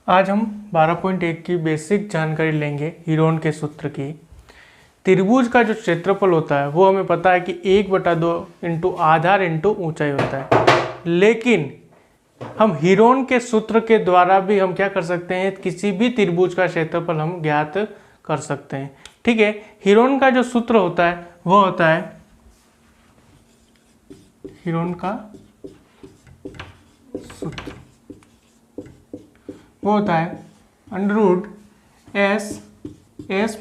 आज हम 12.1 की बेसिक जानकारी लेंगे हीरोन के सूत्र की। त्रिभुज का जो क्षेत्रफल होता है वो हमें पता है कि 1/2 इंटू आधार इंटू ऊंचाई होता है, लेकिन हम हीरोन के सूत्र के द्वारा भी हम क्या कर सकते हैं, किसी भी त्रिभुज का क्षेत्रफल हम ज्ञात कर सकते हैं। ठीक है, हीरोन का जो सूत्र होता है वो होता है, हीरोन का सूत्र वो होता है √S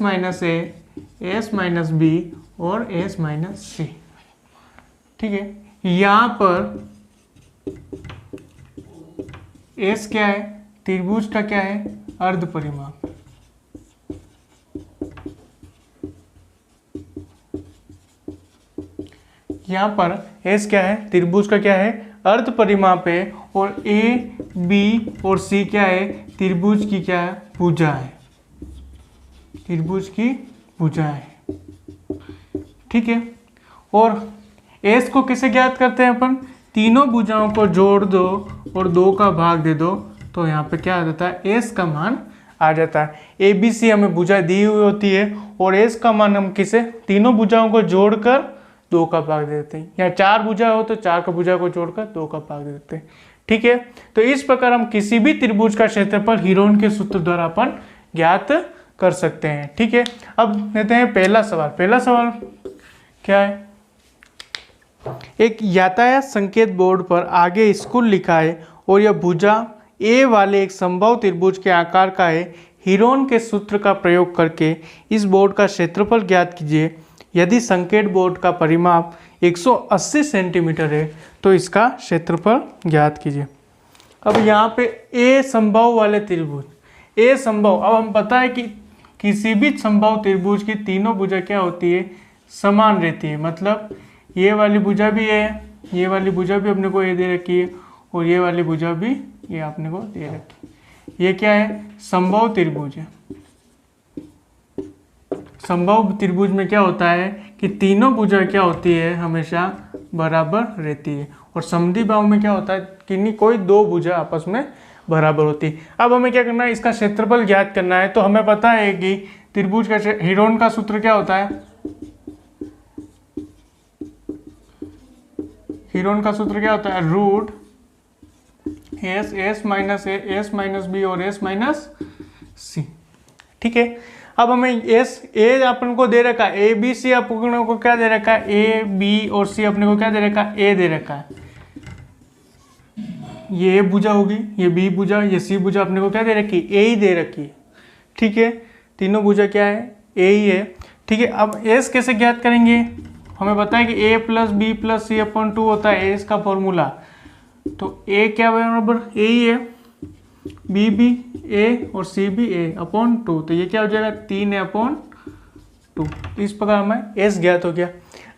minus a, S minus B और S माइनस सी। ठीक है, यहाँ पर S क्या है, त्रिभुज का क्या है, अर्ध परिमाप। यहाँ पर S क्या है, त्रिभुज का क्या है, अर्ध परिमाप है, और A, B और C क्या है, त्रिभुज की क्या है, भुजा है, त्रिभुज की भुजा है। ठीक है, और S को कैसे ज्ञात करते हैं अपन, तीनों भुजाओं को जोड़ दो और 2 का भाग दे दो तो यहाँ पे क्या आ जाता है, S का मान आ जाता है। ABC हमें भुजा दी हुई होती है और S का मान हम किसे, तीनों भुजाओं को जोड़कर 2 का भाग दे देते हैं, या 4 भुजा हो तो 4 का भुजा को जोड़कर 2 का भाग दे देते हैं। ठीक है, तो इस प्रकार हम किसी भी त्रिभुज का क्षेत्रफल हीरोन के सूत्र द्वारा अपन ज्ञात कर सकते हैं। ठीक है, अब लेते हैं पहला सवाल। पहला सवाल क्या है, एक यातायात संकेत बोर्ड पर आगे स्कूल लिखा है और यह भुजा ए वाले एक संभव त्रिभुज के आकार का है। हीरोन के सूत्र का प्रयोग करके इस बोर्ड का क्षेत्रफल ज्ञात कीजिए। यदि संकेत बोर्ड का परिमाप 180 सेंटीमीटर है तो इसका क्षेत्रफल ज्ञात कीजिए। अब यहाँ पे ए संभव वाले त्रिभुज, ए संभव, अब हम पता है कि किसी भी संभव त्रिभुज की तीनों भुजा क्या होती है, समान रहती है। मतलब ये वाली भुजा भी है, ये वाली भुजा भी अपने को ए दे रखी है, और ये वाली भुजा भी ये अपने को दे रखी है। ये क्या है, संभव त्रिभुज है। संभव त्रिभुज में क्या होता है कि तीनों भुजा क्या होती है, हमेशा बराबर रहती है, और समद्विबाहु में क्या होता है कि कोई 2 भुजा आपस में बराबर होती है। अब हमें क्या करना है, इसका क्षेत्रफल ज्ञात करना है। तो हमें पता है कि त्रिभुज का हीरोन का सूत्र क्या होता है, हीरोन का सूत्र क्या होता है, √S minus a, S minus B और S माइनस सी। ठीक है, अब हमें ए अपन को दे रखा है, ABC अपन को क्या दे रखा है, A, B और C अपने को क्या दे रखा है, A दे रखा है। ये A भुजा होगी, ये B भुजा, ये C भुजा अपने को क्या दे रखी है, A ही दे रखी है। ठीक है, तीनों भुजा क्या है, A ही है। ठीक है, अब S कैसे ज्ञात करेंगे, हमें पता है कि A plus B plus C upon 2 होता है S का फॉर्मूला। तो A क्या बराबर A ही है, B भी A और C भी A अपॉन 2, तो ये क्या हो जाएगा, 3A अपॉन 2। इस प्रकार हमें S ज्ञात हो गया।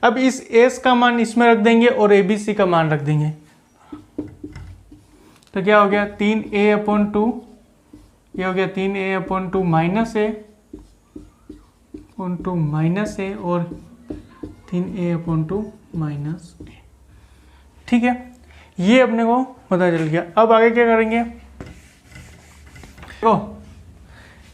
अब इस S का मान इसमें रख देंगे और ABC का मान रख देंगे, तो क्या हो गया, 3A अपॉन 2, ये हो गया 3A upon 2 minus A upon 2 minus A और 3A अपॉन 2 माइनस A। ठीक है, ये अपने को पता चल गया। अब आगे क्या करेंगे, तो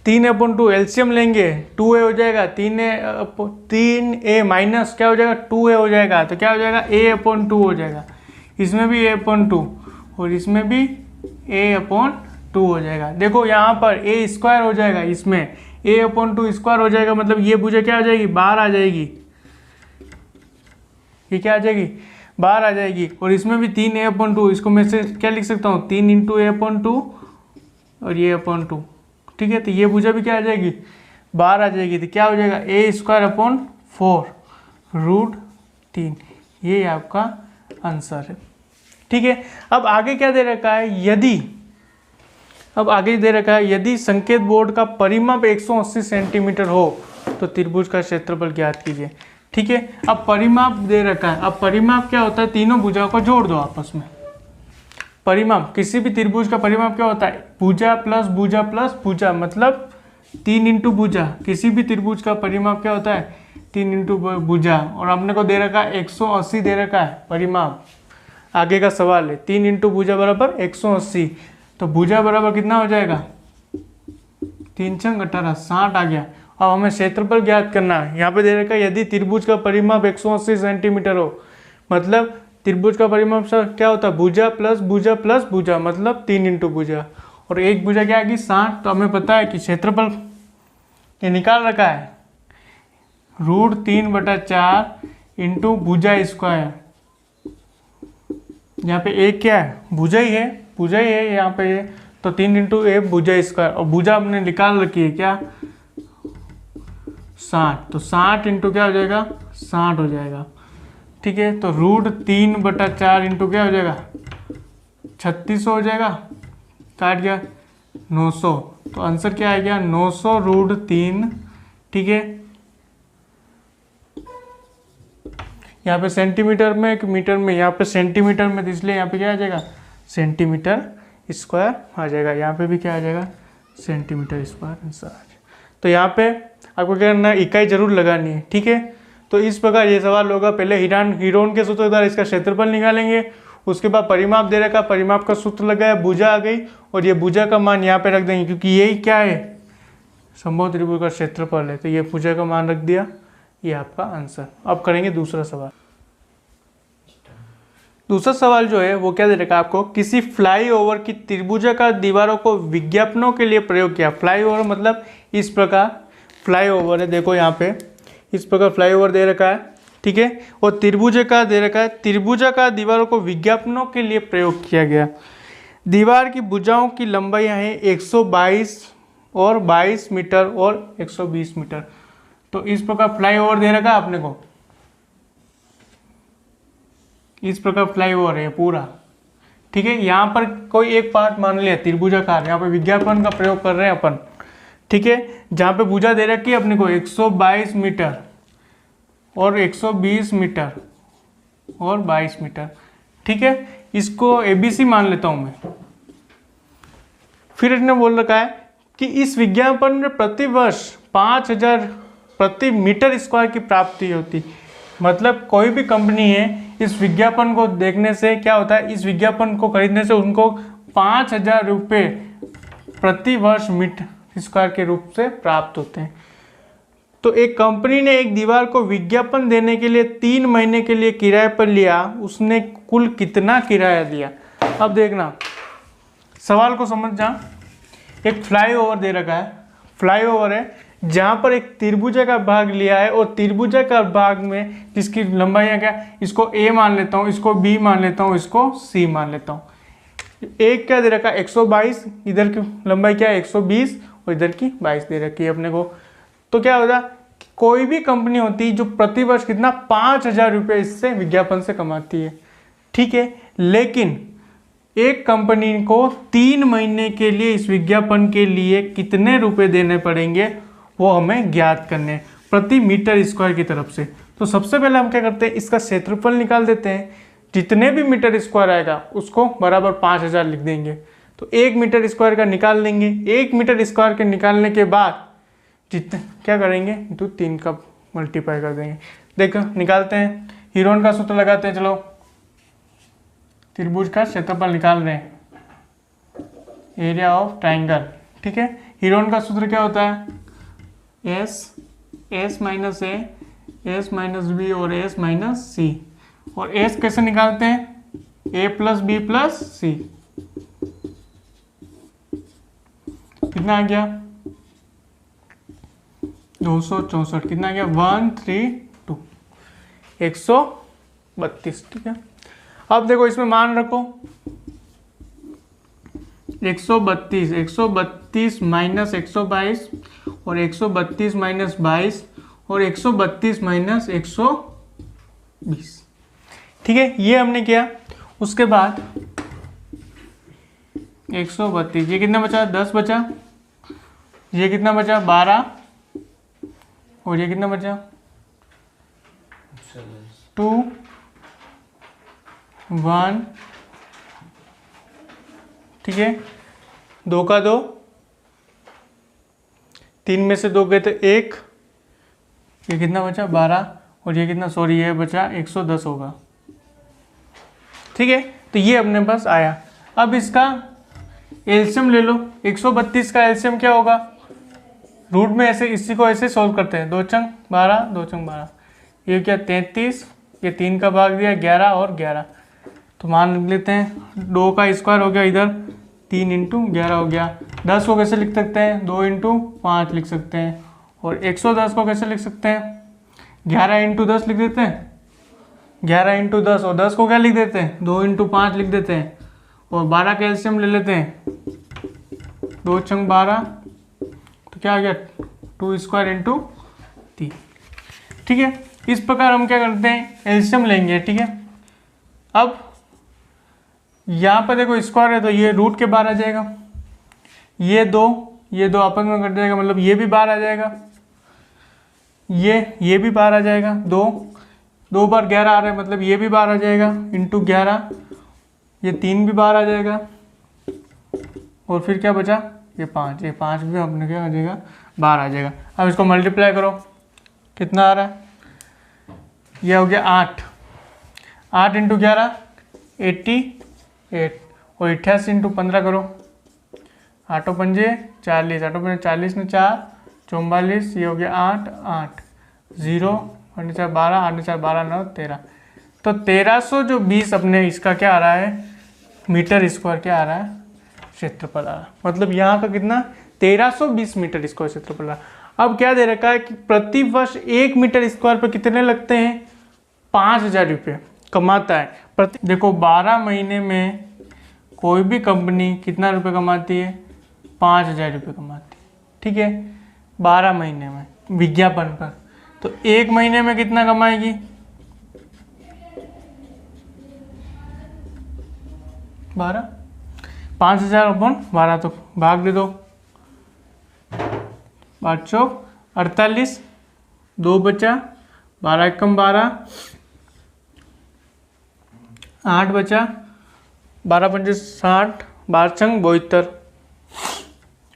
3A अपॉन 2 एलसीएम लेंगे, 2A हो जाएगा, 3A माइनस क्या हो जाएगा, 2A हो जाएगा, तो क्या हो जाएगा, A अपॉन 2 हो जाएगा। इसमें भी A अपॉन 2 और इसमें भी A अपॉन 2 हो जाएगा। देखो यहाँ पर A स्क्वायर हो जाएगा, इसमें A अपॉन 2 स्क्वायर हो जाएगा, मतलब ये भुजा क्या हो जाएगी, बाहर आ जाएगी, ये क्या आ जाएगी, बाहर आ जाएगी। और इसमें भी 3A अपॉन 2, इसको मैं से क्या लिख सकता हूँ, 3 इंटू A अपॉन 2 और ये अपॉन 2। ठीक है, तो ये भुजा भी क्या आ जाएगी, बाहर आ जाएगी, तो क्या हो जाएगा, A स्क्वायर अपॉन 4 √3। ये आपका आंसर है। ठीक है, अब आगे क्या दे रखा है, यदि संकेत बोर्ड का परिमाप 180 सेंटीमीटर हो तो त्रिभुज का क्षेत्रफल ज्ञात कीजिए। ठीक है, अब परिमाप दे रखा है। अब परिमाप क्या होता है, तीनों भुजाओं को जोड़ दो आपस में। परिमाप, किसी भी त्रिभुज का परिमाप क्या होता है, भुजा प्लस भुजा प्लस भुजा, मतलब 3 इंटू भुजा। किसी भी त्रिभुज का परिमाप क्या होता है, 3 इंटू भुजा, और हमने को दे रखा है 180 दे रखा है परिमाप। आगे का सवाल है 3 इंटू भुजा बराबर 180, तो भुजा बराबर कितना हो जाएगा, 3 छंग 18, 60 आ गया। अब हमें क्षेत्रफल ज्ञात करना है। यहाँ पे दे रखा है यदि त्रिभुज का परिमाप 180 सेंटीमीटर हो, मतलब त्रिभुज का परिमाप क्या होता है, भुजा प्लस भुजा मतलब 3 इंटू भुजा, और एक भुजा क्या आएगी 60। तो हमें पता है कि क्षेत्रफल ये निकाल रखा है √3/4 इंटू भुजा स्क्वायर। यहाँ पे एक क्या है, भुजा ही है यहाँ पे ये, तो 3 इंटू ए भुजा स्क्वायर, और भुजा हमने निकाल रखी है क्या 60, तो 60 इंटू क्या हो जाएगा 60 हो जाएगा। ठीक है, तो √3/4 इंटू क्या हो जाएगा 3600 हो जाएगा, काट गया 900, तो आंसर क्या आ गया 900 √3। ठीक है, यहाँ पे सेंटीमीटर में कि मीटर में, यहाँ पे सेंटीमीटर में, तो इसलिए यहाँ पे क्या आ जाएगा सेंटीमीटर स्क्वायर आ जाएगा। यहाँ पे भी क्या आ जाएगा सेंटीमीटर स्क्वायर आंसर आ जाएगा। तो यहाँ पे आपको क्या करना है, इकाई जरूर लगानी है। ठीक है, तो इस प्रकार ये सवाल होगा। पहले हीरोन के सूत्र द्वारा इसका क्षेत्रफल निकालेंगे, उसके बाद परिमाप दे रखा, परिमाप का सूत्र लगाया, भुजा आ गई, और ये भुजा का मान यहाँ पे रख देंगे क्योंकि यही क्या है समबाहु त्रिभुज का क्षेत्रफल है, तो ये भुजा का मान रख दिया, ये आपका आंसर। अब करेंगे दूसरा सवाल। दूसरा सवाल जो है वो क्या दे रखा है आपको, किसी फ्लाईओवर की त्रिभुजाकार दीवारों को विज्ञापनों के लिए प्रयोग किया। फ्लाईओवर मतलब इस प्रकार फ्लाईओवर है, देखो यहाँ पे इस प्रकार फ्लाईओवर दे रखा है। ठीक है, और त्रिभुजाकार दे रखा है, त्रिभुजाकार दीवारों को विज्ञापनों के लिए प्रयोग किया गया। दीवार की भुजाओं की लंबाइयाँ हैं 122 और 22 मीटर और 120 मीटर। तो इस प्रकार फ्लाईओवर दे रखा है आपने को, इस प्रकार फ्लाईओवर है पूरा। ठीक है, यहाँ पर कोई एक पार्ट मान लिया त्रिभुजाकार, यहाँ पे विज्ञापन का प्रयोग कर रहे हैं अपन। ठीक है, जहाँ पे भुजा दे रखी है अपने को 122 मीटर और 120 मीटर और 22 मीटर। ठीक है, इसको ABC मान लेता हूँ मैं। फिर इसने बोल रखा है कि इस विज्ञापन में प्रति वर्ष 5000 प्रति मीटर स्क्वायर की प्राप्ति होती। मतलब कोई भी कंपनी है, इस विज्ञापन को देखने से क्या होता है, इस विज्ञापन को खरीदने से उनको 5000 रुपये प्रति वर्ष मीटर स्क्वायर के रूप से प्राप्त होते हैं। तो एक कंपनी ने एक दीवार को विज्ञापन देने के लिए 3 महीने के लिए किराए पर लिया, उसने कुल कितना किराया दिया। अब देखना, सवाल को समझ जा। एक फ्लाईओवर दे रखा है, फ्लाईओवर है जहाँ पर एक त्रिभुजा का भाग लिया है, और त्रिभुजा का भाग में जिसकी लंबाई क्या, इसको A मान लेता हूँ, इसको B मान लेता हूँ, इसको C मान लेता हूँ। एक क्या दे रखा है 122, इधर की लंबाई क्या है 120, और इधर की 22 दे रखी है अपने को। तो क्या होता, कोई भी कंपनी होती है जो प्रति वर्ष कितना 5000 रुपये इससे विज्ञापन से कमाती है। ठीक है, लेकिन एक कंपनी को 3 महीने के लिए इस विज्ञापन के लिए कितने रुपए देने पड़ेंगे वो हमें ज्ञात करने प्रति मीटर स्क्वायर की तरफ से। तो सबसे पहले हम क्या करते हैं, इसका क्षेत्रफल निकाल देते हैं। जितने भी मीटर स्क्वायर आएगा उसको बराबर 5000 लिख देंगे। तो 1 मीटर स्क्वायर का निकाल लेंगे। 1 मीटर स्क्वायर के निकालने के बाद जितने क्या करेंगे, तो 3 का मल्टीप्लाई कर देंगे। देखो निकालते हैं, हीरोन का सूत्र लगाते हैं। चलो, त्रिभुज का क्षेत्रफल निकाल रहे हैं, एरिया ऑफ ट्राइंगल। ठीक है, हीरोन का सूत्र क्या होता है, S minus A, S minus B और S माइनस C। और S कैसे निकालते हैं, A plus B plus C। कितना आ गया 264, कितना आ गया 132, 132। ठीक है, अब देखो इसमें मान रखो 132 माइनस 122 और 132 माइनस 22 और 132 माइनस 120। ठीक है, ये हमने किया। उसके बाद 132, ये कितना बचा 10 बचा, ये कितना बचा 12, और ये कितना बचा 2 1। ठीक है, 2 का 2, 3 में से 2 गए तो 1, ये कितना बचा 12, और ये कितना, सॉरी ये बचा 110 होगा। ठीक है, तो ये अपने पास आया। अब इसका एलसीएम ले लो। 132 का एलसीएम क्या होगा, रूट में ऐसे इसी को ऐसे सॉल्व करते हैं, 2 चंग 12, 2 चंग 12, ये क्या 33, ये 3 का भाग दिया 11 और 11, तो मान लिख लेते हैं 2 का स्क्वायर हो गया इधर, 3 इंटू 11 हो गया। 10 को कैसे लिख सकते हैं, 2 इंटू 5 लिख सकते हैं। और 110 को कैसे लिख सकते हैं, 11 इंटू 10 लिख देते हैं, 11 इंटू 10, और 10 को क्या लिख देते हैं, 2 इंटू 5 लिख देते हैं। और 12 का एलसीएम ले लेते हैं, 2 चंग 12, तो क्या आ गया 2 स्क्वायर इंटू 3। ठीक है, इस प्रकार हम क्या करते हैं, एलसीएम लेंगे। ठीक है, अब यहाँ पर देखो स्क्वायर है तो ये रूट के बाहर आ जाएगा, ये दो आपस में कट जाएगा, मतलब ये भी बाहर आ जाएगा, ये भी बाहर आ जाएगा, 2 बार 11 आ रहा है, मतलब ये भी बाहर आ जाएगा, इंटू 11, ये 3 भी बाहर आ जाएगा, और फिर क्या बचा, ये 5 भी अपने क्या आ जाएगा, बाहर आ जाएगा। अब इसको मल्टीप्लाई करो, कितना आ रहा है, ये हो गया 8 इंटू 11 88, और 88 इंटू 15 करो, 8 पंजे 40, 8 पंजे 40 ने 4 44, ये हो गया 8 0 और 4 12, 8 4 12 9 13, तो 1320 अपने इसका क्या आ रहा है, मीटर स्क्वायर क्या आ रहा है, क्षेत्रफल आ रहा है। मतलब यहाँ का कितना 1320 मीटर स्क्वायर क्षेत्रफल आ रहा है। अब क्या दे रखा है कि प्रति वर्ष 1 मीटर स्क्वायर पर कितने लगते हैं, 5000 रुपये कमाता है प्रति। देखो 12 महीने में कोई भी कंपनी कितना रुपये कमाती है, 5000 रुपये कमाती है। ठीक है, 12 महीने में विज्ञापन पर, तो 1 महीने में कितना कमाएगी, 12, 5000 अपन 12, तो भाग दे दो, 5 चौक 48, 2 बचा, 12 एकम 12, 8 बचा, 12 पंजे 60, 12 चंग 72,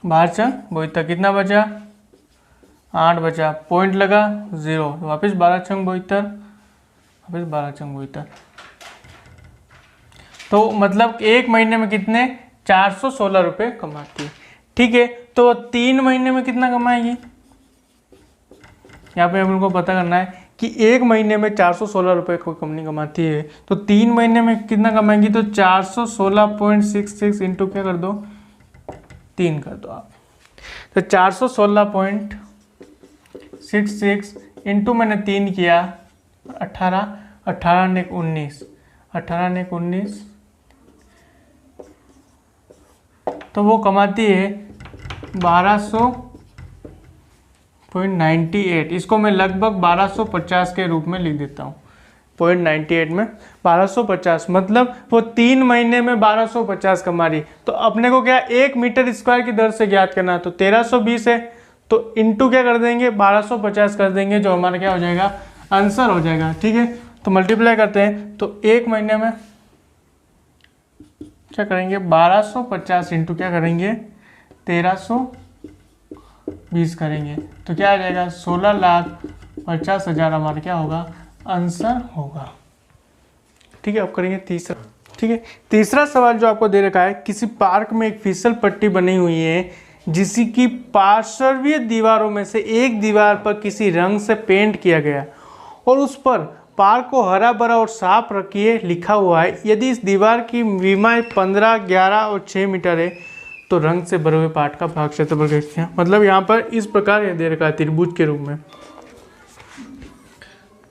12 चंग 72, कितना बचा, 8 बचा, पॉइंट लगा 0, वापस 12 चंग 72, वापस 12 चंग 72, तो मतलब 1 महीने में कितने 416 रुपये कमाती है। ठीक है, तो 3 महीने में कितना कमाएगी, यहाँ पे हम लोग को पता करना है कि 1 महीने में 416 रुपये कोई कंपनी कमाती है, तो 3 महीने में कितना कमाएंगी, तो 416.66 इंटू क्या कर दो, 3 कर दो आप, तो 416.66 इंटू मैंने 3 किया 18, 18 ने 19, 18 ने 19, तो वो कमाती है 1200.98। इसको मैं लगभग 1250 के रूप में लिख देता हूँ, 0.98 में 1250, मतलब वो 3 महीने में 1250 कमा रही। तो अपने को क्या 1 मीटर स्क्वायर की दर से ज्ञात करना है, तो 1320 है, तो इंटू क्या कर देंगे 1250 कर देंगे, जो हमारा क्या हो जाएगा, आंसर हो जाएगा। ठीक है, तो मल्टीप्लाई करते हैं, तो 1 महीने में क्या करेंगे 1250 इंटू क्या करेंगे 1320 करेंगे, तो क्या आ जाएगा 16,50,000 हमारा क्या होगा, आंसर होगा। ठीक है, अब करेंगे तीसरा। ठीक है, तीसरा सवाल जो आपको दे रखा है, किसी पार्क में एक फिसल पट्टी बनी हुई है जिसकी पार्श्वीय दीवारों में से एक दीवार पर किसी रंग से पेंट किया गया और उस पर पार्क को हरा भरा और साफ रखिए लिखा हुआ है। यदि इस दीवार की विमाएं 15, 11 और 6 मीटर है तो रंग से भरे हुए पार्ट का भाग क्षेत्रफल कैसे हैं। मतलब यहाँ पर इस प्रकार ये दे रखा है त्रिभुज के रूप में।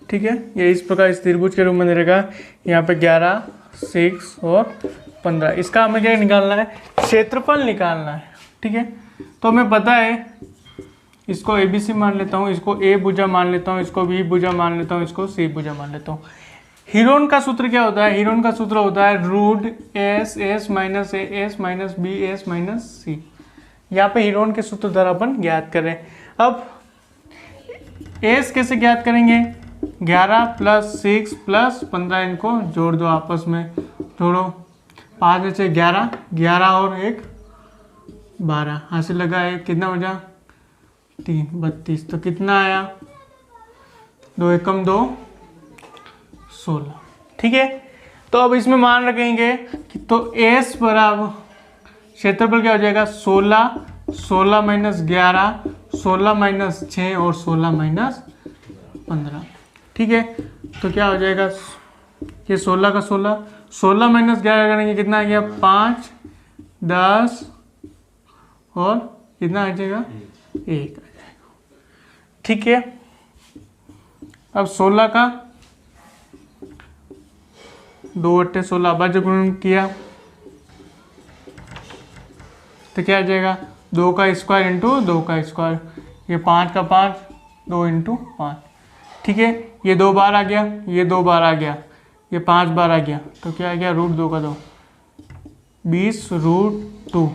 ठीक है, ये इस प्रकार इस त्रिभुज के रूप में दे रखा है। यहाँ पे 11, 6 और 15, इसका हमें क्या निकालना है, क्षेत्रफल निकालना है। ठीक है, तो हमें पता है, इसको ABC मान लेता हूँ, इसको A भुजा मान लेता हूँ, इसको B भुजा मान लेता हूँ, इसको C भुजा मान लेता हूँ। हीरोन का सूत्र क्या होता है, हीरोन का सूत्र होता है root S minus AS minus BS minus C। यहाँ पे हीरोन के सूत्र द्वारा अपन ज्ञात करें। अब S कैसे ज्ञात करेंगे, 11 प्लस 6 प्लस 15, इनको जोड़ दो, आपस में जोड़ो, 5 में से 11, 11 और 1 12, हासिल लगा है, कितना बचा 3, 32, तो कितना आया 2 एकम 2 16। ठीक है, तो अब इसमें मान रखेंगे कि तो S बराबर क्षेत्रफल क्या हो जाएगा 16, 16 माइनस 11, 16 माइनस 6 और 16 माइनस 15। ठीक है, तो क्या हो जाएगा ये 16 का 16, 16 माइनस 11 करेंगे कितना आ गया 5, 10 और कितना आ जाएगा 1 आ जाएगा। ठीक है, अब 16 का 2 बट्टे 16 अभाज्य गुणन किया तो क्या आ जाएगा 2 का स्क्वायर इंटू 2 का स्क्वायर, ये 5 का 5, 2 इंटू 5। ठीक है, ये 2 बार आ गया, ये 2 बार आ गया, ये 5 बार आ गया, तो क्या आ गया √2 का 2, 20√2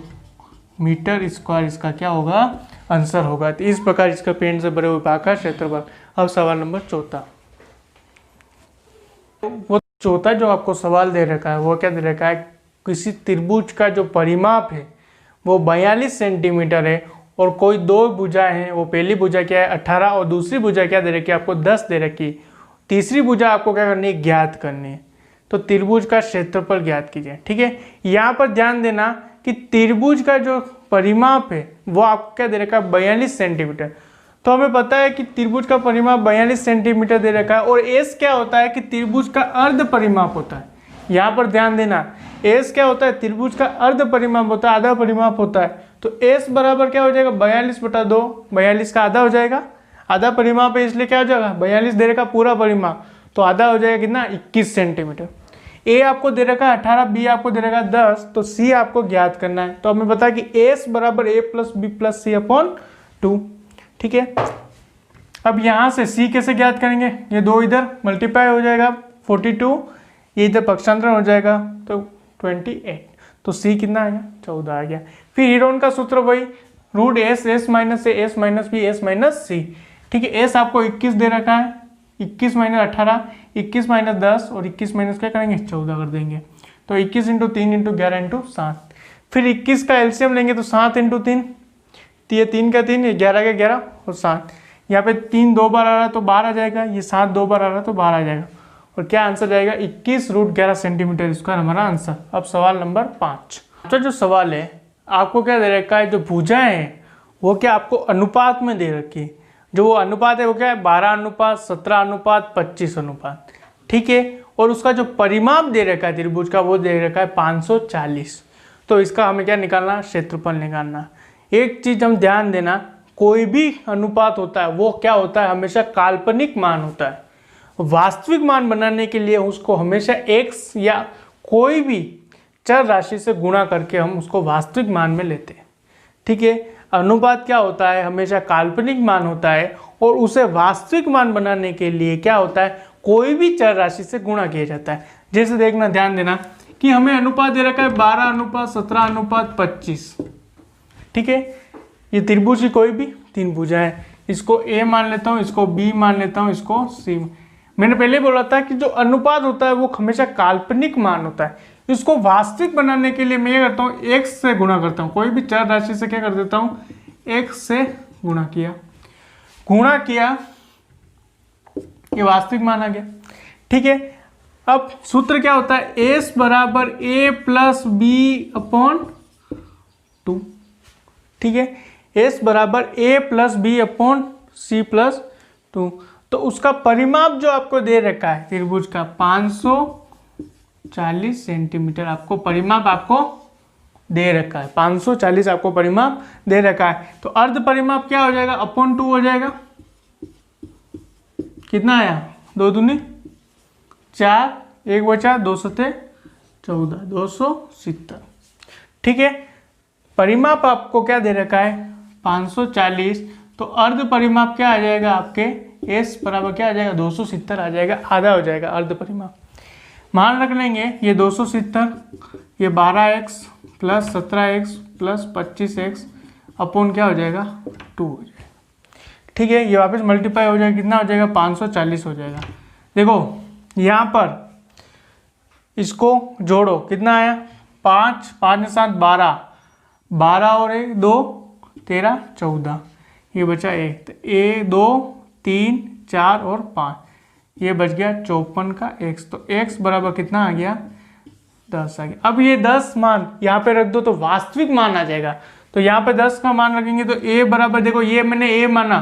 मीटर स्क्वायर इसका क्या होगा आंसर होगा। तो इस प्रकार इसका पेड़ से बड़े हुए भाग का क्षेत्रफल। अब सवाल नंबर 4। वो चौथा जो आपको सवाल दे रखा है वो क्या दे रखा है, किसी त्रिभुज का जो परिमाप है वो 42 सेंटीमीटर है और कोई दो भुजा हैं, वो पहली भुजा क्या है 18 और दूसरी भुजा क्या दे रखी है आपको 10 दे रखी, तीसरी भुजा आपको क्या करनी है ज्ञात करनी है। तो त्रिभुज का क्षेत्रफल ज्ञात कीजिए। ठीक है, यहाँ पर ध्यान देना कि त्रिभुज का जो परिमाप है वो आपको क्या दे रखा है 42 सेंटीमीटर। तो हमें पता है कि त्रिभुज का परिमाप 42 सेंटीमीटर दे रखा है और एस क्या होता है कि त्रिभुज का अर्ध परिमाप होता है। यहाँ पर ध्यान देना, एस क्या होता है त्रिभुज का अर्ध परिमाप होता है, आधा परिमाप होता है। तो एस बराबर क्या हो जाएगा 42/2, 42 का आधा हो जाएगा, आधा परिमाप है इसलिए क्या हो जाएगा 42 दे रखा पूरा परिमाप, तो आधा हो जाएगा कितना 21 सेंटीमीटर। ए आपको दे रखा है 18, बी आपको दे रखा है 10, तो सी आपको ज्ञात करना है। तो हमें पता है कि एस बराबर ए plus B plus c upon 2। ठीक है, अब यहाँ से सी कैसे ज्ञात करेंगे, ये 2 इधर मल्टीप्लाई हो जाएगा 42, ये इधर पक्षांतरण हो जाएगा तो 28, तो सी कितना आ गया 14 आ गया। फिर हीरोन का सूत्र वही √s, s minus a, s minus b, s minus c. ठीक है, एस आपको 21 दे रखा है, 21 माइनस 18, 21 माइनस 10 और 21 माइनस क्या करेंगे 14 कर देंगे। तो 21 इंटू 3 इंटू 11 इंटू 7। फिर 21 का एलसीएम लेंगे तो 7 इंटू 3, तो ये 3 का 3, ये 11 का 11 और 7। यहाँ पे 3 2 बार आ रहा है तो 12 आ जाएगा, ये 7 2 बार आ रहा है तो 12 आ जाएगा और क्या आंसर जाएगा 21√11 सेंटीमीटर स्क्वायर हमारा आंसर। अब सवाल नंबर 5। तो जो सवाल है आपको क्या दे रखा है, जो भुजाएं हैं वो क्या आपको अनुपात में दे रखी है। जो वो अनुपात है वो क्या है 12:17:25। ठीक है, और उसका जो परिमाप दे रखा है त्रिभुज का वो दे रखा है 540। तो इसका हमें क्या निकालना, क्षेत्रफल निकालना। एक चीज हम ध्यान देना, कोई भी अनुपात होता है वो क्या होता है हमेशा काल्पनिक मान होता है। वास्तविक मान बनाने के लिए उसको हमेशा x या कोई भी चर राशि से गुणा करके हम उसको वास्तविक मान में लेते हैं। ठीक है, अनुपात क्या होता है हमेशा काल्पनिक मान होता है और उसे वास्तविक मान बनाने के लिए क्या होता है कोई भी चर राशि से गुणा किया जाता है। जैसे देखना, ध्यान देना कि हमें अनुपात दे रखा है 12:17:25। ठीक है, ये त्रिभुज की कोई भी 3 भुजा है, इसको ए मान लेता हूँ, इसको बी मान लेता हूँ, इसको सी। मैंने पहले बोला था कि जो अनुपात होता है वो हमेशा काल्पनिक मान होता है। इसको वास्तविक बनाने के लिए मैं क्या करता हूँ x से गुणा करता हूँ, कोई भी चर राशि से क्या कर देता हूँ x से गुणा किया, ये वास्तविक मान आ गया। ठीक है, अब सूत्र क्या होता है s बराबर a प्लस बी अपॉन 2। ठीक है, s बराबर a plus b upon c plus 2। तो उसका परिमाप जो आपको दे रखा है त्रिभुज का 540 सेंटीमीटर आपको परिमाप आपको दे रखा है, 540 आपको परिमाप दे रखा है। तो अर्ध परिमाप क्या हो जाएगा अपॉन 2 हो जाएगा, कितना आया 2 दूनी 4, 1 बचा 2 सते 14, 270। ठीक है, परिमाप आपको क्या दे रखा है 540, तो अर्ध परिमाप क्या आ जाएगा आपके s बराबर क्या आ जाएगा 270 आ जाएगा, आधा हो जाएगा अर्ध परिमाप। मान रख लेंगे ये 270, ये 12x plus 17x plus 25x upon क्या हो जाएगा 2 हो जाएगा। ठीक है, ये वापस मल्टीप्लाई हो जाएगा, कितना हो जाएगा 540 हो जाएगा। देखो यहाँ पर इसको जोड़ो, कितना आया 5, 5 ने 7 12, 12 और 1 2 13 14, ये बचा 1, तो 1 2 3 4 और 5, ये बच गया 54 का x। तो x बराबर कितना आ गया 10 आ गया। अब ये 10 मान यहाँ पे रख दो तो वास्तविक मान आ जाएगा। तो यहाँ पे 10 का मान रखेंगे तो a बराबर, देखो ये मैंने a माना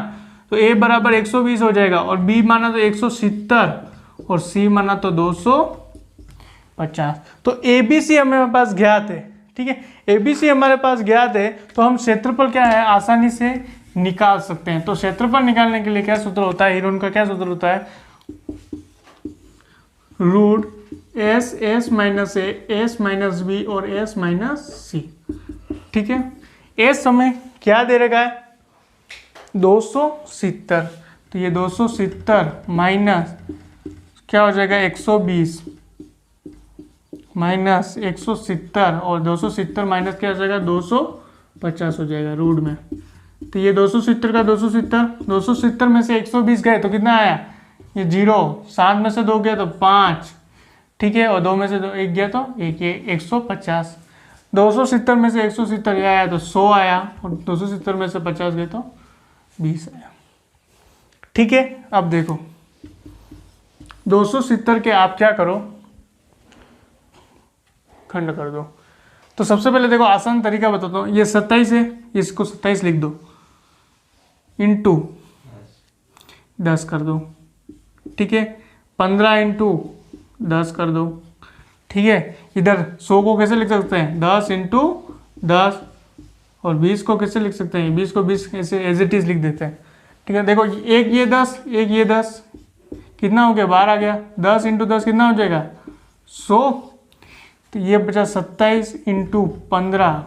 तो a बराबर 120 हो जाएगा, और b माना तो 170 और c माना तो 250। तो ABC हमारे पास ज्ञात है, ठीक है। ABC हमारे पास ज्ञात है तो हम क्षेत्रफल क्या है आसानी से निकाल सकते हैं। तो क्षेत्रफल निकालने के लिए क्या सूत्र होता है, हीरोन का क्या सूत्र होता है, root s minus a, s minus b और s माइनस c, ठीक है। s हमें क्या दे रखा है 270, तो ये 270 माइनस क्या हो जाएगा 120 माइनस 170 और 270 माइनस क्या हो जाएगा 250 हो जाएगा रूट में। तो ये 270 का 270 में से 120 गए तो कितना आया, ये 0, 7 में से 2 गया तो 5, ठीक है, और 2 में से 1 गया तो 1, ये 150। 270 में से 170 ये आया तो 100 आया, और 270 में से 50 गए तो 20 आया, ठीक है। अब देखो 270 के आप क्या करो, खंड कर दो। तो सबसे पहले देखो आसान तरीका बताता हूँ, ये 27 है, इसको 27 लिख दो, इंटू 10 कर दो, ठीक है। 15 इंटू 10 कर दो, ठीक है। इधर 100 को कैसे लिख सकते हैं 10 इंटू 10, और 20 को कैसे लिख सकते हैं 20 को 20 ऐसे एज इट इज लिख देते हैं, ठीक है। देखो एक ये 10 एक ये 10 कितना हो गया 12 आ गया, 10 इंटू 10 कितना हो जाएगा 100, तो ये बचा 27 इंटू 15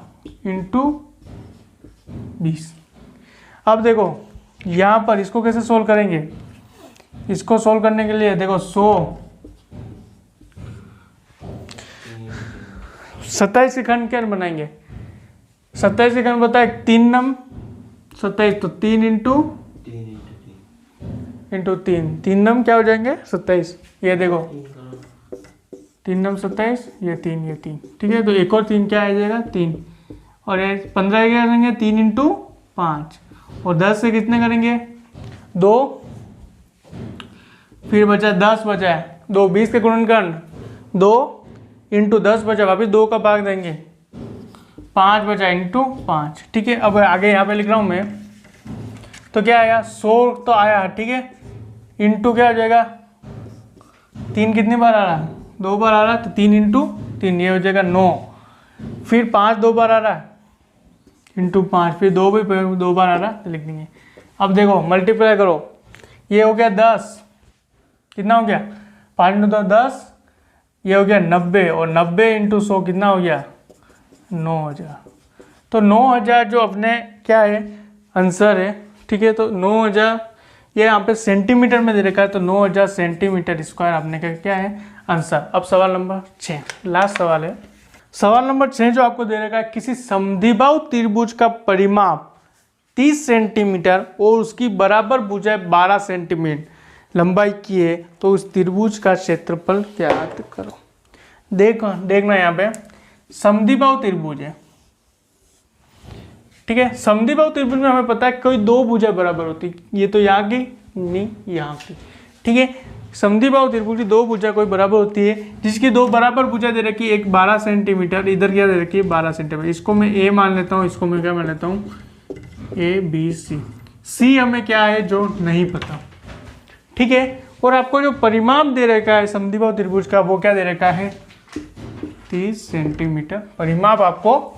इंटू 20। अब देखो यहाँ पर इसको कैसे सोल्व करेंगे, इसको सोल्व करने के लिए देखो 27 के खंड क्या बनाएंगे, 27 के खंड बताए 3 नम 27, तो 3 इंटू 3 नम क्या हो जाएंगे 27, ये देखो 3 नम 27, ये 3, ठीक है। तो एक और 3 क्या आ जाएगा 3, और ये 15 क्या करेंगे 3 इंटू 5, और 10 से कितने करेंगे 2, फिर बचा 10 बचा है 2, 20 के गुणनखंड 2 इंटू 10 बचा, वापिस 2 का भाग देंगे 5 बचा इंटू 5, ठीक है। अब आगे यहाँ पे लिख रहा हूँ मैं, तो क्या आया 100 तो आया, ठीक है, इंटू क्या हो जाएगा 3 कितनी बार आ रहा है 2 बार आ रहा है, तो 3 इंटू 3 ये हो जाएगा 9, फिर 5 2 बार आ रहा है इंटू 5, फिर 2 भी 2 बार आ रहा है तो लिख देंगे। अब देखो मल्टीप्लाई करो, ये हो गया 10, कितना हो गया 5 इंटू 10, ये हो गया 90, और 90 इंटू 100 कितना हो गया 9000। तो 9000 जो अपने क्या है आंसर है, ठीक है। तो 9000 ये यहाँ पे सेंटीमीटर में दे रखा है, तो 9000 सेंटीमीटर स्क्वायर आपने का क्या है आंसर। अब सवाल नंबर 6, लास्ट सवाल है। सवाल नंबर 6 जो आपको दे रखा है, किसी समद्विबाहु त्रिभुज का परिमाप 30 सेंटीमीटर और उसकी बराबर भुजाएं 12 सेंटीमीटर लंबाई की है, तो उस त्रिभुज का क्षेत्रफल ज्ञात करो। देखना यहाँ पे समद्विबाहु त्रिभुज है, ठीक है। समद्विबाहु त्रिभुज में हमें पता है कोई 2 भुजाएं बराबर होती, ये तो यहाँ की नहीं यहाँ की, ठीक है। समद्विबाहु त्रिभुज की 2 भुजा कोई बराबर होती है, जिसकी 2 बराबर भुजा दे रखी है, एक 12 सेंटीमीटर, इधर क्या दे रखी है 12 सेंटीमीटर। इसको मैं ए मान लेता हूँ, इसको मैं क्या मान लेता हूँ ABC। सी हमें क्या है जो नहीं पता, ठीक है। और आपको जो परिमाप दे रखा है समद्विबाहु त्रिभुज का वो क्या दे रखा है 30 सेंटीमीटर परिमाप आपको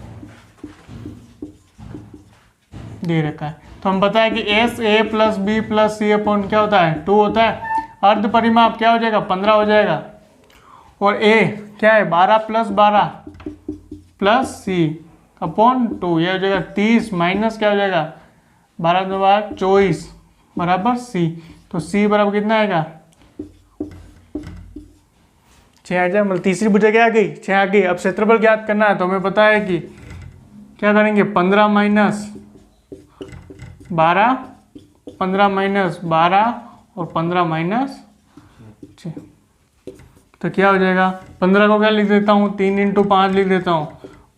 दे रखा है। तो हम बताएं कि s a plus B plus c upon क्या होता है 2 होता है। अर्ध परिमाप क्या हो जाएगा 15 हो जाएगा, और ए क्या है 12 प्लस सी अपॉन 2, यह हो जाएगा 30 माइनस क्या हो जाएगा 12 2 24 बराबर सी। तो सी बराबर कितना आएगा 6 आ जाए, मतलब तीसरी भुजा क्या आ गई 6 आ गई। अब क्षेत्रफल ज्ञात करना है, तो हमें पता है कि क्या करेंगे 15 माइनस 12 और 15 माइनस 6, तो क्या हो जाएगा 15 को क्या लिख देता हूँ 3 इंटू 5 लिख देता हूँ।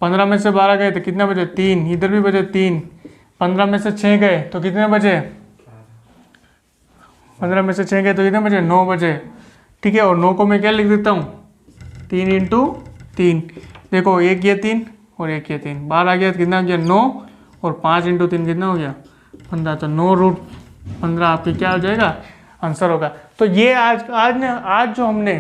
15 में से 12 गए तो कितने बचे 3, इधर भी बचे 3। 15 में से 6 गए तो कितने बचे 15 में से 6 गए तो कितने बचे 9 बचे, ठीक है। और 9 को मैं क्या लिख देता हूँ 3 इंटू 3। देखो एक ये 3 और एक ये 3, बाहर आ गया, कितना हो गया 9, और 5 × 3 कितना हो गया 15, तो 9√15 आपकी क्या हो जाएगा आंसर होगा। तो ये आज जो हमने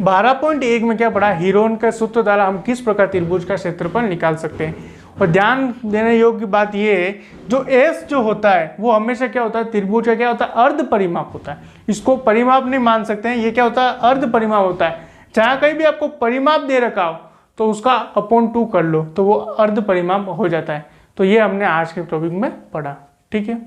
12.1 में क्या पढ़ा, हीरोन का सूत्र द्वारा हम किस प्रकार त्रिभुज का क्षेत्रफल निकाल सकते हैं। और ध्यान देने योग्य बात ये है, जो एस जो होता है वो हमेशा क्या होता है, त्रिभुज का क्या होता है, अर्ध परिमाप होता है। इसको परिमाप नहीं मान सकते हैं, ये क्या होता है, अर्ध परिमाप होता है। जहाँ कहीं भी आपको परिमाप दे रखा हो तो उसका /2 कर लो, तो वो अर्ध परिमाप हो जाता है। तो ये हमने आज के टॉपिक में पढ़ा, ठीक है।